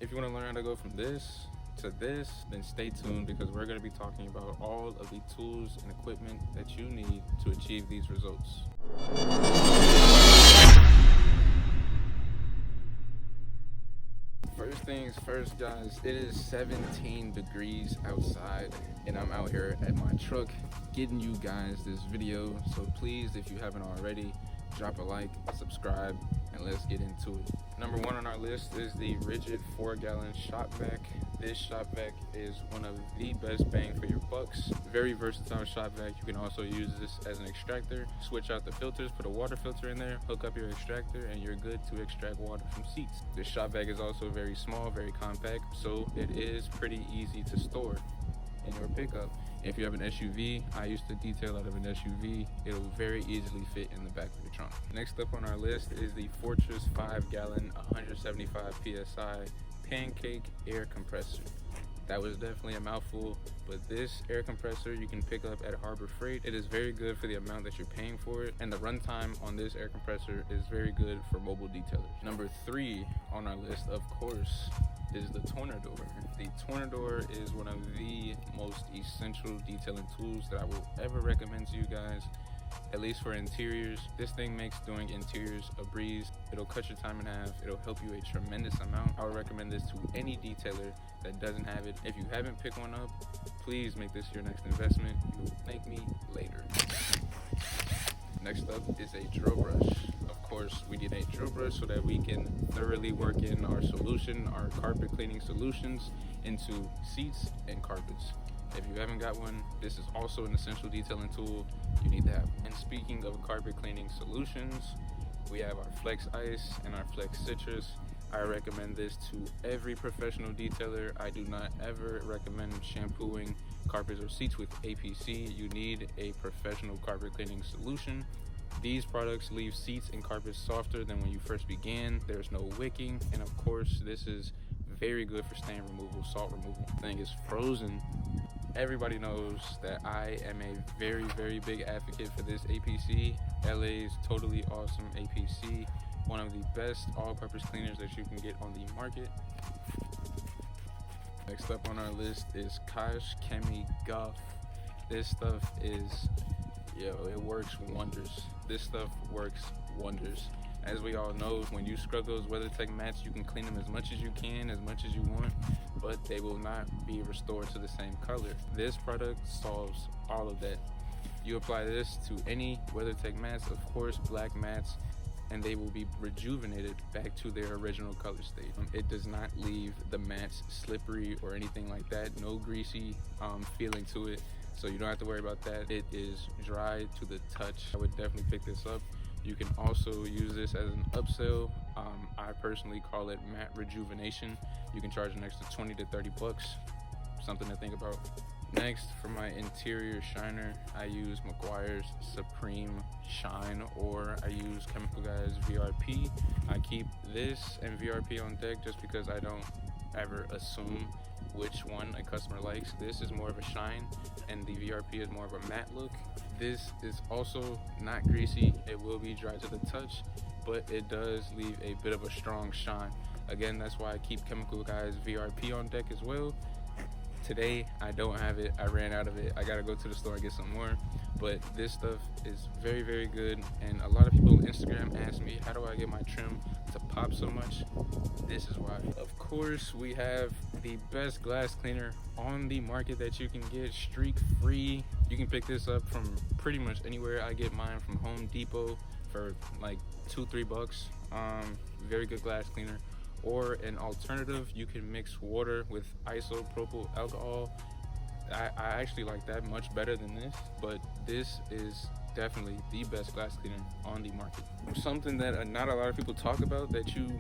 If you want to learn how to go from this to this, then stay tuned because we're going to be talking about all of the tools and equipment that you need to achieve these results. First things first, guys, it is 17 degrees outside and I'm out here at my truck getting you guys this video. So please, if you haven't already, drop a like, subscribe, and let's get into it. Number one on our list is the rigid 4-gallon Shopvac. This Shopvac is one of the best bang for your bucks. Very versatile Shopvac. You can also use this as an extractor. Switch out the filters, put a water filter in there, hook up your extractor, and you're good to extract water from seats. This Shopvac is also very small, very compact, so it is pretty easy to store in your pickup. If you have an SUV, I used to detail out of an SUV, it'll very easily fit in the back of your trunk. Next up on our list is the Fortress 5-gallon 175 PSI pancake air compressor. That was definitely a mouthful, but this air compressor you can pick up at Harbor Freight. It is very good for the amount that you're paying for it, and the runtime on this air compressor is very good for mobile detailers. Number 3 on our list, of course, is the Torador. The Torador is one of the most essential detailing tools that I will ever recommend to you guys, at least for interiors. This thing makes doing interiors a breeze. It'll cut your time in half. It'll help you a tremendous amount. I would recommend this to any detailer that doesn't have it. If you haven't picked one up, please make this your next investment. You will thank me later. Next up is a drill brush. Of course, we need a drill brush so that we can thoroughly work in our solution, our carpet cleaning solutions, into seats and carpets. If you haven't got one, this is also an essential detailing tool you need to have. And speaking of carpet cleaning solutions, we have our Flex Ice and our Flex Citrus. I recommend this to every professional detailer. I do not ever recommend shampooing carpets or seats with APC. You need a professional carpet cleaning solution. These products leave seats and carpets softer than when you first began. There's no wicking, and of course, this is very good for stain removal, salt removal. The thing is frozen. Everybody knows that I am a very, very big advocate for this APC. LA's totally awesome APC. One of the best all-purpose cleaners that you can get on the market. Next up on our list is Kosh Chemi Guff. This stuff is, it works wonders. This stuff works wonders. As we all know, when you scrub those WeatherTech mats, you can clean them as much as you can, as much as you want, but they will not be restored to the same color. This product solves all of that. You apply this to any WeatherTech mats, of course, black mats, and they will be rejuvenated back to their original color state. It does not leave the mats slippery or anything like that. No greasy feeling to it, so you don't have to worry about that. It is dry to the touch. I would definitely pick this up. You can also use this as an upsell. I personally call it matte rejuvenation. You can charge an extra 20 to 30 bucks. Something to think about. Next, for my interior shiner, I use Meguiar's Supreme Shine, or I use Chemical Guys VRP. I keep this and VRP on deck just because I don't ever assume which one a customer likes. This is more of a shine, and the VRP is more of a matte look. This is also not greasy. It will be dry to the touch, but it does leave a bit of a strong shine. Again, that's why I keep Chemical Guys VRP on deck as well. Today, I don't have it. I ran out of it. I gotta go to the store and get some more. But this stuff is very, very good. And a lot of people on Instagram ask me, how do I get my trim to pop so much? This is why. Of course, we have the best glass cleaner on the market that you can get, streak free. You can pick this up from pretty much anywhere. I get mine from Home Depot for like $2-3 bucks. Very good glass cleaner. Or an alternative, you can mix water with isopropyl alcohol. I actually like that much better than this, but this is definitely the best glass cleaner on the market. Something that not a lot of people talk about that you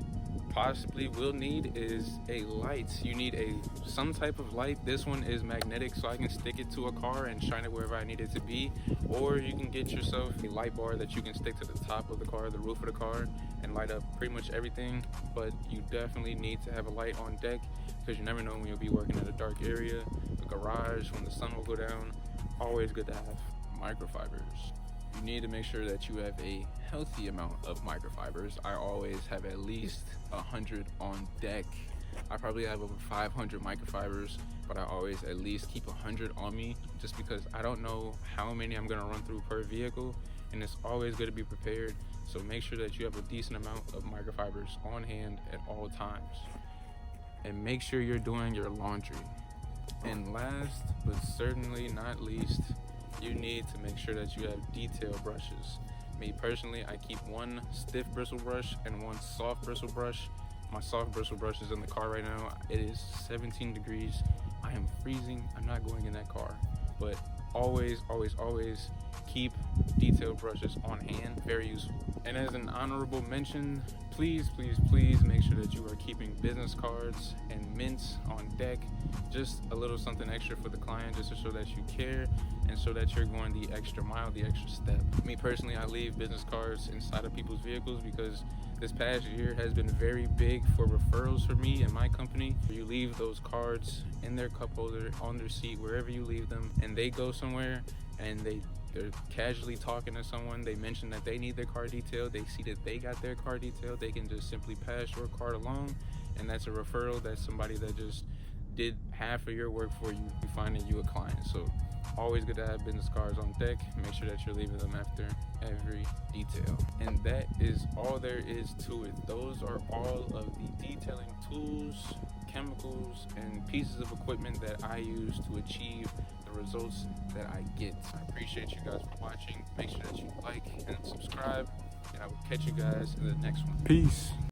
possibly will need is a light. You need some type of light. This one is magnetic, so I can stick it to a car and shine it wherever I need it to be. Or you can get yourself a light bar that you can stick to the top of the car, the roof of the car, and light up pretty much everything. But you definitely need to have a light on deck, because you never know when you'll be working in a dark area, a garage, when the sun will go down. Always good to have. Microfibers. You need to make sure that you have a healthy amount of microfibers. I always have at least 100 on deck. I probably have over 500 microfibers, but I always at least keep 100 on me just because I don't know how many I'm gonna run through per vehicle, and it's always good to be prepared. So make sure that you have a decent amount of microfibers on hand at all times. And make sure you're doing your laundry. And last but certainly not least, you need to make sure that you have detail brushes. Me personally, I keep one stiff bristle brush and one soft bristle brush. My soft bristle brush is in the car right now. It is 17 degrees. I am freezing. I'm not going in that car. But always keep detail brushes on hand. Very useful. And as an honorable mention, please make sure that you are keeping business cards and mints on deck. Just a little something extra for the client, just to show that you care and so that you're going the extra mile, the extra step. Me personally, I leave business cards inside of people's vehicles because this past year has been very big for referrals for me and my company. You leave those cards in their cup holder, on their seat, wherever you leave them, and they go somewhere and they're casually talking to someone. They mention that they need their car detailed. They see that they got their car detailed. They can just simply pass your card along, and that's a referral. That's somebody that just did half of your work for you, finding you a client. So always good to have business cards on deck. Make sure that you're leaving them after every detail. And that is all there is to it. Those are all of the detailing tools, chemicals, and pieces of equipment that I use to achieve the results that I get. I appreciate you guys for watching. Make sure that you like and subscribe, and I will catch you guys in the next one. Peace.